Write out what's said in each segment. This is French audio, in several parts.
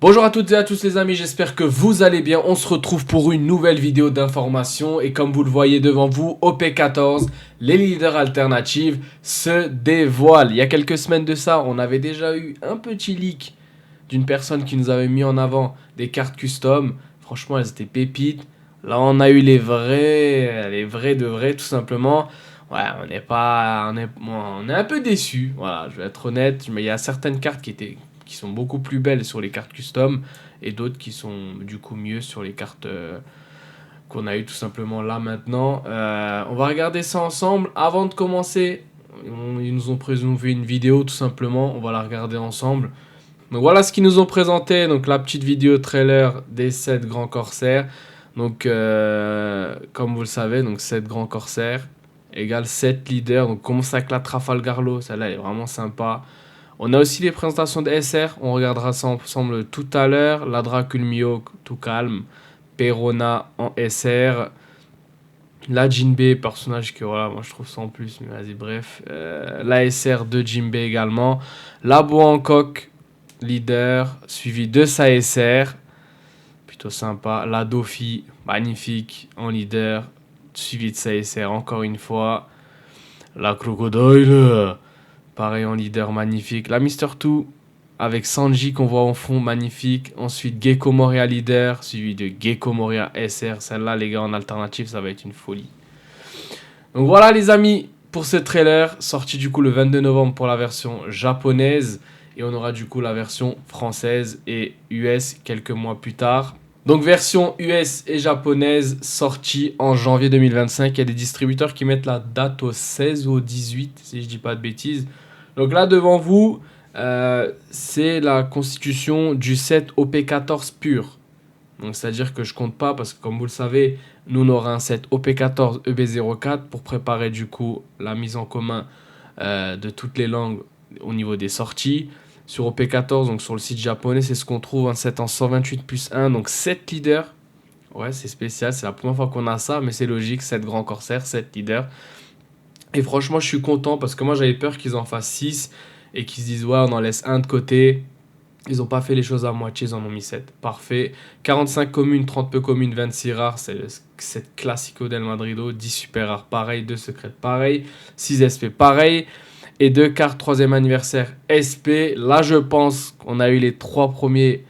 Bonjour à toutes et à tous les amis, j'espère que vous allez bien. On se retrouve pour une nouvelle vidéo d'information et comme vous le voyez devant vous, OP14, les leaders alternatifs se dévoilent. Il y a quelques semaines de ça, on avait déjà eu un petit leak d'une personne qui nous avait mis en avant des cartes custom. Franchement, elles étaient pépites. Là, on a eu les vrais de vrais tout simplement. Ouais, on est un peu déçus. Voilà, je vais être honnête, mais il y a certaines cartes qui sont beaucoup plus belles sur les cartes custom et d'autres qui sont du coup mieux sur les cartes qu'on a eu tout simplement là maintenant. On va regarder ça ensemble. Avant de commencer, ils nous ont présenté une vidéo tout simplement. On va la regarder ensemble. Donc voilà ce qu'ils nous ont présenté. Donc la petite vidéo trailer des 7 grands corsaires. Donc comme vous le savez, donc 7 grands corsaires égale 7 leaders. Donc commence avec la Trafalgar Law. Celle-là elle est vraiment sympa. On a aussi les présentations de SR, on regardera ça ensemble tout à l'heure. La Dracul Mio, tout calme. Perona en SR. La Jinbei, personnage que voilà, moi je trouve ça en plus, mais vas-y, bref. La SR de Jinbei également. La Bo Hancock, leader, suivi de sa SR. Plutôt sympa. La Dofi, magnifique, en leader, suivi de sa SR encore une fois. La Crocodile. Pareil en leader, magnifique. La Mister 2 avec Sanji qu'on voit en fond, magnifique. Ensuite, Gecko Moria leader, suivi de Gecko Moria SR. Celle-là, les gars, en alternative, ça va être une folie. Donc voilà, les amis, pour ce trailer, sorti du coup le 22 novembre pour la version japonaise. Et on aura du coup la version française et US quelques mois plus tard. Donc version US et japonaise sortie en janvier 2025. Il y a des distributeurs qui mettent la date au 16 ou au 18, si je dis pas de bêtises. Donc là devant vous, c'est la constitution du set OP14 pur. Donc c'est-à-dire que je compte pas parce que comme vous le savez, nous on aura un set OP14 EB04 pour préparer du coup la mise en commun de toutes les langues au niveau des sorties. Sur OP14, donc sur le site japonais, c'est ce qu'on trouve, un set en 128 plus 1, donc 7 leaders. Ouais, c'est spécial, c'est la première fois qu'on a ça, mais c'est logique, 7 grands corsaires, 7 leaders. Et franchement, je suis content parce que moi j'avais peur qu'ils en fassent 6 et qu'ils se disent ouais, on en laisse un de côté. Ils n'ont pas fait les choses à moitié, ils en ont mis 7. Parfait. 45 communes, 30 peu communes, 26 rares. C'est le set Classico del Madrido. 10 super rares, pareil. 2 secrètes, pareil. 6 SP, pareil. Et 2 cartes 3e anniversaire SP. Là, je pense qu'on a eu les 3 premiers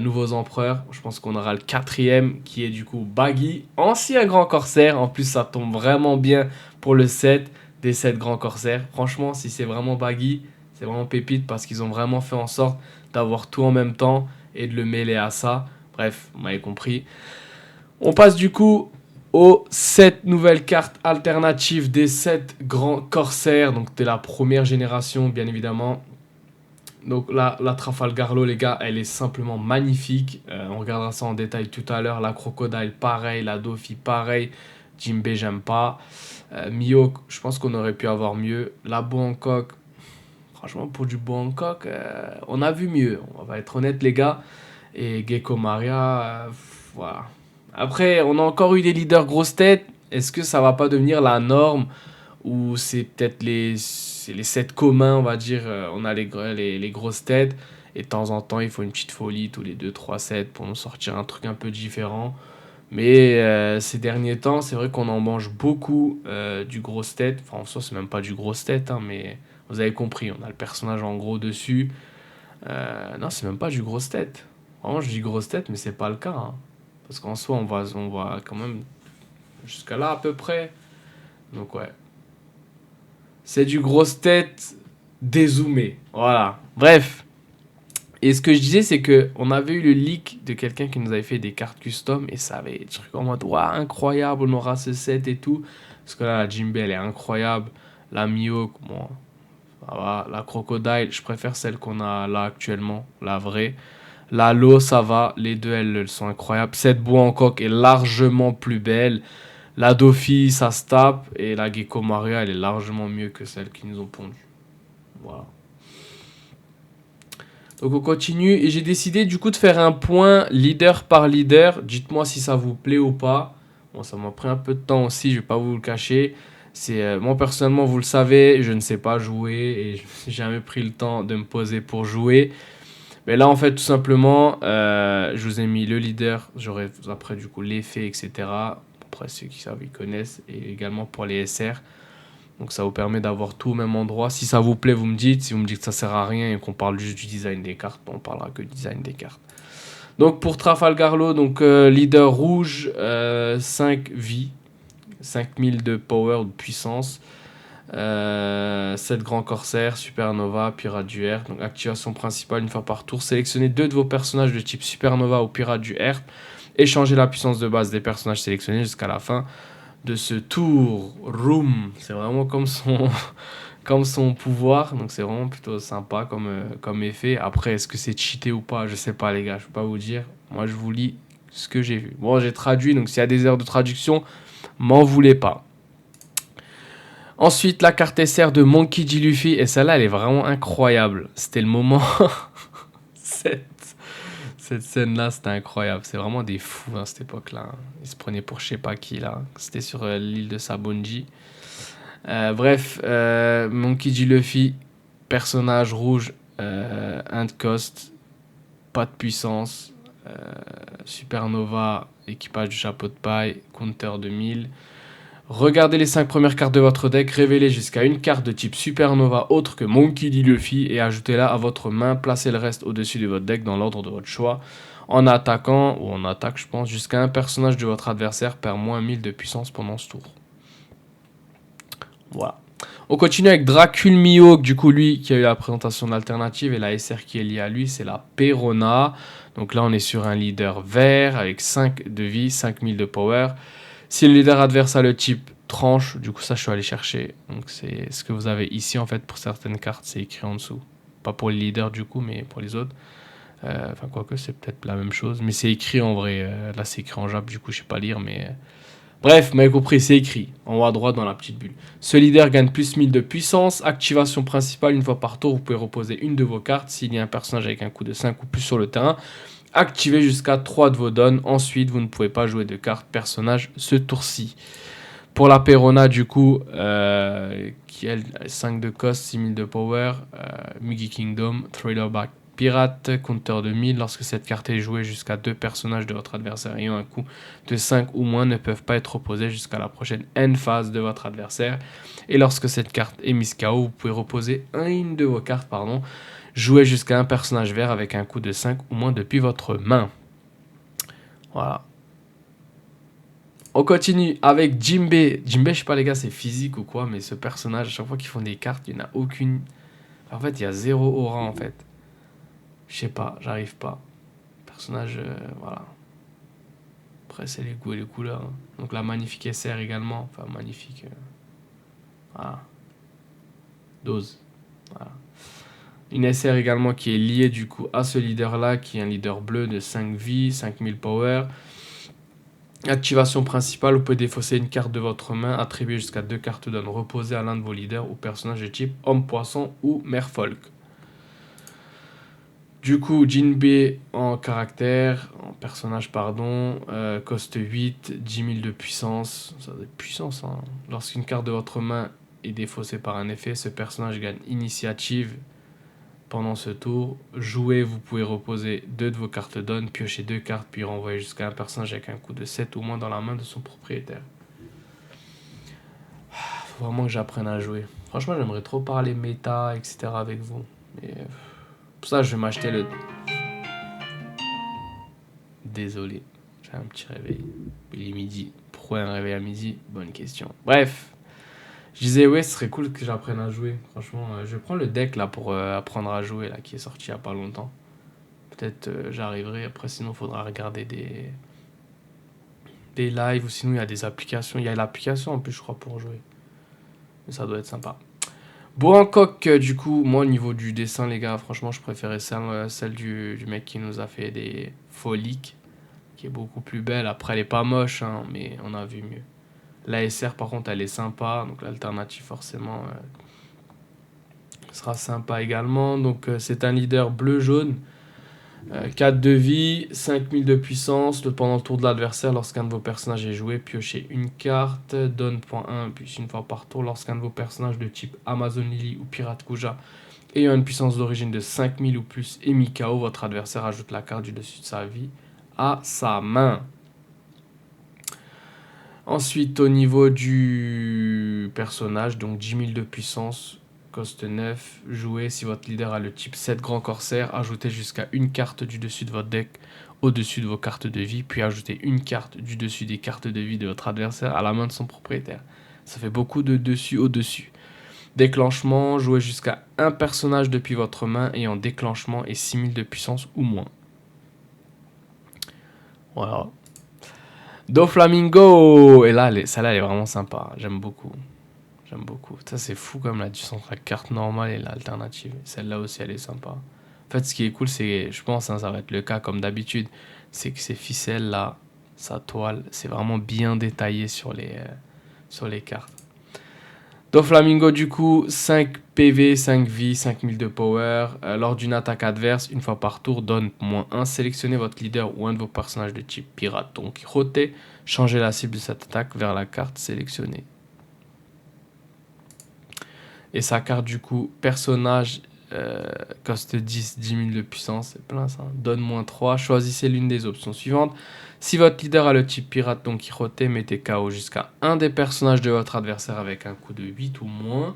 nouveaux empereurs. Je pense qu'on aura le 4e qui est du coup Baggy. Ancien grand corsaire. En plus, ça tombe vraiment bien pour le set des 7 grands corsaires. Franchement, si c'est vraiment Baggy, c'est vraiment pépite parce qu'ils ont vraiment fait en sorte d'avoir tout en même temps et de le mêler à ça. Bref, vous m'avez compris. On passe du coup aux 7 nouvelles cartes alternatives des 7 grands corsaires. Donc de la première génération, bien évidemment. Donc là, la Trafalgar Law, les gars, elle est simplement magnifique. On regardera ça en détail tout à l'heure. La Crocodile, pareil. La Dofi, pareil. Jinbei, j'aime pas. Mihawk, je pense qu'on aurait pu avoir mieux. La Bo Hancock, franchement, pour du Bangkok, on a vu mieux. On va être honnête, les gars. Et Gecko Maria, voilà. Après, on a encore eu des leaders grosses têtes. Est-ce que ça va pas devenir la norme ou c'est peut-être les sets communs, on va dire. On a les grosses têtes. Et de temps en temps, il faut une petite folie tous les 2-3 sets pour nous sortir un truc un peu différent. Mais ces derniers temps, c'est vrai qu'on en mange beaucoup du grosse tête. Enfin, en soi, c'est même pas du grosse tête, hein, mais vous avez compris, on a le personnage en gros dessus. Non, c'est même pas du grosse tête. Vraiment, je dis grosse tête, mais c'est pas le cas, hein. Parce qu'en soi, on voit quand même jusqu'à là à peu près. Donc, ouais. C'est du grosse tête dézoomé. Voilà. Bref. Et ce que je disais, c'est que on avait eu le leak de quelqu'un qui nous avait fait des cartes custom et ça avait des trucs en mode, waouh, incroyable, on aura ce set et tout. Parce que là, la Jinbei, elle est incroyable. La Mihawk, bon, ça va. La Crocodile, je préfère celle qu'on a là actuellement, la vraie. La Lo, ça va. Les deux, elles sont incroyables. Cette Bo Hancock est largement plus belle. La Dofi, ça se tape. Et la Gecko Maria, elle est largement mieux que celle qui nous ont pondu. Voilà. Donc on continue et j'ai décidé du coup de faire un point leader par leader. Dites-moi si ça vous plaît ou pas. Bon, ça m'a pris un peu de temps aussi, je vais pas vous le cacher. C'est moi personnellement, vous le savez, je ne sais pas jouer et je n'ai jamais pris le temps de me poser pour jouer. Mais là, en fait, tout simplement, je vous ai mis le leader. J'aurai après, du coup, l'effet, etc. Après, ceux qui savent, ils connaissent. Et également pour les SR. Donc, ça vous permet d'avoir tout au même endroit. Si ça vous plaît, vous me dites. Si vous me dites que ça sert à rien et qu'on parle juste du design des cartes, on parlera que du design des cartes. Donc, pour Trafalgar Law, donc, leader rouge, 5 vies. 5000 de power, de puissance. 7 grands corsaires, supernova, pirate du Air. Donc activation principale une fois par tour. Sélectionnez 2 de vos personnages de type supernova ou pirate du Air. Échangez la puissance de base des personnages sélectionnés jusqu'à la fin de ce tour. Room, c'est vraiment comme son, comme son pouvoir. Donc c'est vraiment plutôt sympa comme effet. Après, est-ce que c'est cheaté ou pas? Je sais pas les gars, je peux pas vous dire. Moi je vous lis ce que j'ai vu. Bon, j'ai traduit, donc s'il y a des erreurs de traduction, m'en voulez pas. Ensuite, la carte SR de Monkey D. Luffy. Et celle-là, elle est vraiment incroyable. C'était le moment. cette scène-là, c'était incroyable. C'est vraiment des fous à cette époque-là. Ils se prenaient pour je sais pas qui, là. C'était sur l'île de Sabonji. Bref, Monkey D. Luffy, personnage rouge, end cost, pas de puissance. Supernova, équipage du chapeau de paille, counter de 1000. Regardez les 5 premières cartes de votre deck, révélez jusqu'à une carte de type Supernova autre que Monkey D. Luffy et ajoutez-la à votre main, placez le reste au-dessus de votre deck dans l'ordre de votre choix. En attaquant, ou en attaque je pense, jusqu'à un personnage de votre adversaire perd moins 1000 de puissance pendant ce tour. Voilà. On continue avec Dracul Mihawk, du coup lui qui a eu la présentation de l'alternative et la SR qui est liée à lui, c'est la Perona. Donc là on est sur un leader vert avec 5 de vie, 5000 de power. Si le leader adverse a le type tranche, du coup ça je suis allé chercher. Donc c'est ce que vous avez ici en fait pour certaines cartes, c'est écrit en dessous. Pas pour les leaders du coup, mais pour les autres. Enfin quoique c'est peut-être la même chose, mais c'est écrit en vrai. Là c'est écrit en jap, du coup je sais pas lire, mais... Bref, vous m'avez compris, c'est écrit en haut à droite dans la petite bulle. Ce leader gagne plus 1000 de puissance. Activation principale, une fois par tour, vous pouvez reposer une de vos cartes. S'il y a un personnage avec un coût de 5 ou plus sur le terrain, activez jusqu'à 3 de vos donnes. Ensuite, vous ne pouvez pas jouer de carte personnage ce tour-ci. Pour la Perona, du coup, qui a 5 de cost, 6000 de power, Mugi Kingdom, Thriller-Back Pirate, compteur de 1000. Lorsque cette carte est jouée, jusqu'à 2 personnages de votre adversaire ayant un coût de 5 ou moins ne peuvent pas être opposés jusqu'à la prochaine end phase de votre adversaire. Et lorsque cette carte est mise KO, vous pouvez reposer une de vos cartes, jouer jusqu'à un personnage vert avec un coût de 5 ou moins depuis votre main. Voilà. On continue avec Jinbe. Jinbe, je sais pas les gars, c'est physique ou quoi, mais ce personnage, à chaque fois qu'ils font des cartes, il n'y en a aucune. En fait, il y a 0 aura en fait. Je sais pas, j'arrive pas. Personnage, voilà. Après, c'est les goûts et les couleurs. Hein. Donc la magnifique SR également. Enfin, magnifique. Voilà. Dose. Voilà. Une SR également qui est liée du coup à ce leader-là, qui est un leader bleu de 5 vies, 5000 power. Activation principale, vous pouvez défausser une carte de votre main, attribuer jusqu'à 2 cartes donne reposées à l'un de vos leaders ou personnages de type homme-poisson ou merfolk. Du coup, Jinbe en caractère, en personnage, pardon, coste 8, 10 000 de puissance. Ça doit être puissance, hein. Lorsqu'une carte de votre main est défaussée par un effet, ce personnage gagne initiative pendant ce tour. Jouer, vous pouvez reposer 2 de vos cartes donne, piocher 2 cartes, puis renvoyer jusqu'à un personnage avec un coût de 7 ou moins dans la main de son propriétaire. Faut vraiment que j'apprenne à jouer. Franchement, j'aimerais trop parler méta, etc. avec vous. Mais pour ça, je vais m'acheter le... Désolé, j'ai un petit réveil. Il est midi. Pourquoi un réveil à midi? Bonne question. Bref. Je disais, ouais, ce serait cool que j'apprenne à jouer. Franchement, je prends le deck là pour apprendre à jouer, là, qui est sorti il n'y a pas longtemps. Peut-être j'arriverai. Après, sinon, il faudra regarder des lives ou sinon, il y a des applications. Il y a l'application en plus, je crois, pour jouer. Mais ça doit être sympa. Bangkok, du coup, moi, au niveau du dessin, les gars, franchement, je préférais celle du mec qui nous a fait des foliques, qui est beaucoup plus belle. Après, elle est pas moche, hein, mais on a vu mieux. La SR, par contre, elle est sympa. Donc, l'alternative, forcément, sera sympa également. Donc, c'est un leader bleu-jaune. 4 de vie, 5000 de puissance. Pendant le tour de l'adversaire, lorsqu'un de vos personnages est joué, piochez une carte. Donne .1, puis une fois par tour. Lorsqu'un de vos personnages de type Amazon Lily ou Pirate Kuja Ayant une puissance d'origine de 5000 ou plus et mis KO, votre adversaire ajoute la carte du dessus de sa vie à sa main. Ensuite, au niveau du personnage, donc 10 000 de puissance, coste 9, jouez si votre leader a le type 7 grand corsaire, ajoutez jusqu'à une carte du dessus de votre deck au-dessus de vos cartes de vie, puis ajoutez une carte du dessus des cartes de vie de votre adversaire à la main de son propriétaire. Ça fait beaucoup de dessus au-dessus. Déclenchement, jouez jusqu'à un personnage depuis votre main ayant déclenchement et 6000 de puissance ou moins. Voilà. Doflamingo. Et là, celle-là, elle est vraiment sympa. J'aime beaucoup. J'aime beaucoup. Ça, c'est fou comme la différence entre la carte normale et l'alternative. Celle-là aussi, elle est sympa. En fait, ce qui est cool, c'est, je pense, hein, ça va être le cas comme d'habitude, c'est que ces ficelles-là, sa toile, c'est vraiment bien détaillé sur les cartes. Doflamingo, du coup, 5 PV, 5 vie, 5000 de power. Lors d'une attaque adverse, une fois par tour, donne -1. Sélectionnez votre leader ou un de vos personnages de type pirate, donc Quijote. Changez la cible de cette attaque vers la carte sélectionnée. Et sa carte, du coup, personnage, coste 10, 10 000 de puissance, c'est plein ça. Donne -3. Choisissez l'une des options suivantes. Si votre leader a le type pirate, donc Quijote, mettez KO jusqu'à un des personnages de votre adversaire avec un coup de 8 ou moins.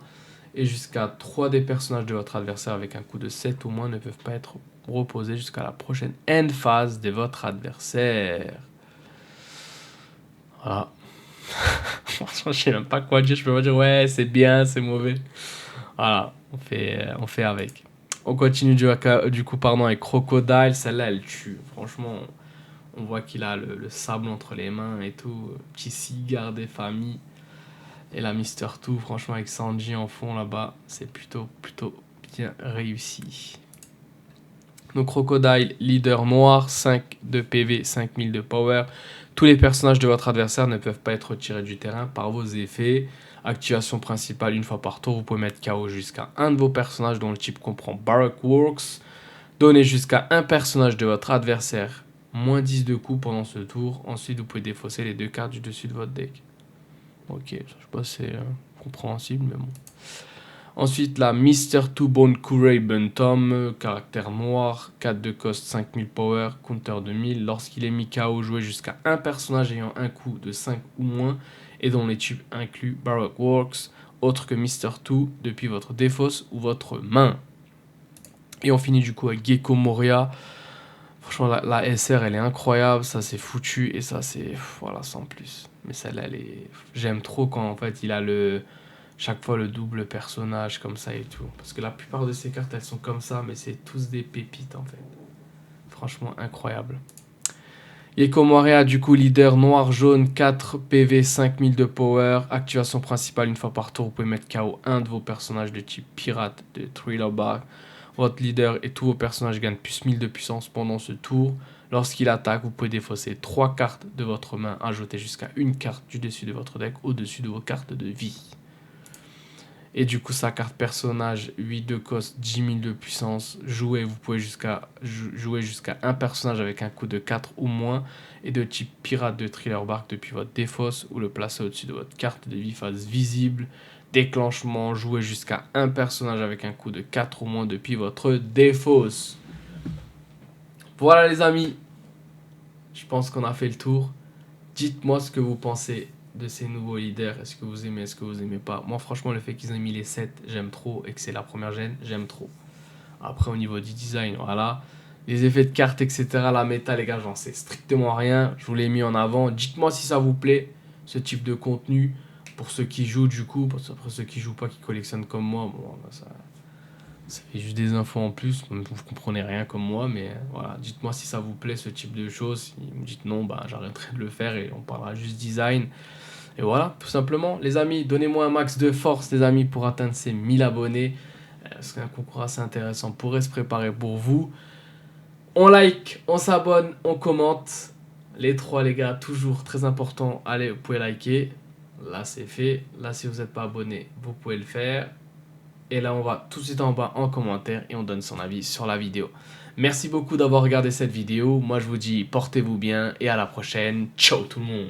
Et jusqu'à 3 des personnages de votre adversaire avec un coup de 7 ou moins ne peuvent pas être reposés jusqu'à la prochaine end phase de votre adversaire. Voilà. Franchement, je sais même pas quoi dire. Je peux pas dire ouais, c'est bien, c'est mauvais. Voilà, on fait avec. On continue du coup avec Crocodile. Celle-là, elle tue. Franchement, on voit qu'il a le sable entre les mains et tout. Petit cigare des familles. Et la Mister 2, franchement, avec Sanji en fond là-bas, c'est plutôt bien réussi. Donc Crocodile, leader noir, 5 de PV, 5000 de power. Tous les personnages de votre adversaire ne peuvent pas être retirés du terrain par vos effets. Activation principale, une fois par tour, vous pouvez mettre KO jusqu'à un de vos personnages dont le type comprend Baroque Works. Donnez jusqu'à un personnage de votre adversaire -10 de coups pendant ce tour. Ensuite, vous pouvez défausser les 2 cartes du dessus de votre deck. Ok, je sais pas si c'est compréhensible, mais bon. Ensuite, la Mister 2 Bone Curey Buntom, caractère noir, 4 de cost, 5000 power, counter de 1000. Lorsqu'il est mis KO, jouez jusqu'à un personnage ayant un coup de 5 ou moins et dont les types incluent Baroque Works, autre que Mister 2, depuis votre défausse ou votre main. Et on finit du coup avec Gecko Moria. Franchement, la SR, elle est incroyable, ça c'est foutu et ça c'est, voilà, sans plus. Mais celle-là, j'aime trop quand en fait il a chaque fois le double personnage comme ça et tout. Parce que la plupart de ces cartes, elles sont comme ça, mais c'est tous des pépites en fait. Franchement, incroyable. Gecko Moria, du coup, leader noir-jaune, 4 PV, 5000 de power. Activation principale, une fois par tour, vous pouvez mettre KO un de vos personnages de type pirate de Thriller Bark. Votre leader et tous vos personnages gagnent plus 1000 de puissance pendant ce tour. Lorsqu'il attaque, vous pouvez défausser 3 cartes de votre main, ajouter jusqu'à une carte du dessus de votre deck au-dessus de vos cartes de vie. Et du coup, sa carte personnage, 8 de cost, 10 000 de puissance. Jouer, vous pouvez jouer jusqu'à un personnage avec un coup de 4 ou moins et de type pirate de Thriller Bark depuis votre défausse ou le placer au-dessus de votre carte de vie face visible. Déclenchement, jouer jusqu'à un personnage avec un coup de 4 ou moins depuis votre défausse. Voilà les amis, je pense qu'on a fait le tour. Dites-moi ce que vous pensez de ces nouveaux leaders. Est-ce que vous aimez, est-ce que vous aimez pas? Moi franchement, le fait qu'ils aient mis les 7, j'aime trop. Et que c'est la première gêne, j'aime trop. Après au niveau du design, voilà. Les effets de cartes, etc. La méta, les gars, j'en sais strictement rien. Je vous l'ai mis en avant. Dites-moi si ça vous plaît, ce type de contenu. Pour ceux qui jouent du coup, pour ceux qui jouent pas, qui collectionnent comme moi, bon, ça fait juste des infos en plus, vous comprenez rien comme moi, mais voilà, dites-moi si ça vous plaît ce type de choses. Si vous me dites non, bah, j'arrêterai de le faire et on parlera juste design. Et voilà, tout simplement, les amis, donnez-moi un max de force, les amis, pour atteindre ces 1000 abonnés. C'est un concours assez intéressant pourrait se préparer pour vous. On like, on s'abonne, on commente. Les 3, les gars, toujours très important. Allez, vous pouvez liker. Là, c'est fait. Là, si vous n'êtes pas abonné, vous pouvez le faire. Et là, on va tout de suite en bas en commentaire et on donne son avis sur la vidéo. Merci beaucoup d'avoir regardé cette vidéo. Moi, je vous dis, portez-vous bien et à la prochaine. Ciao tout le monde!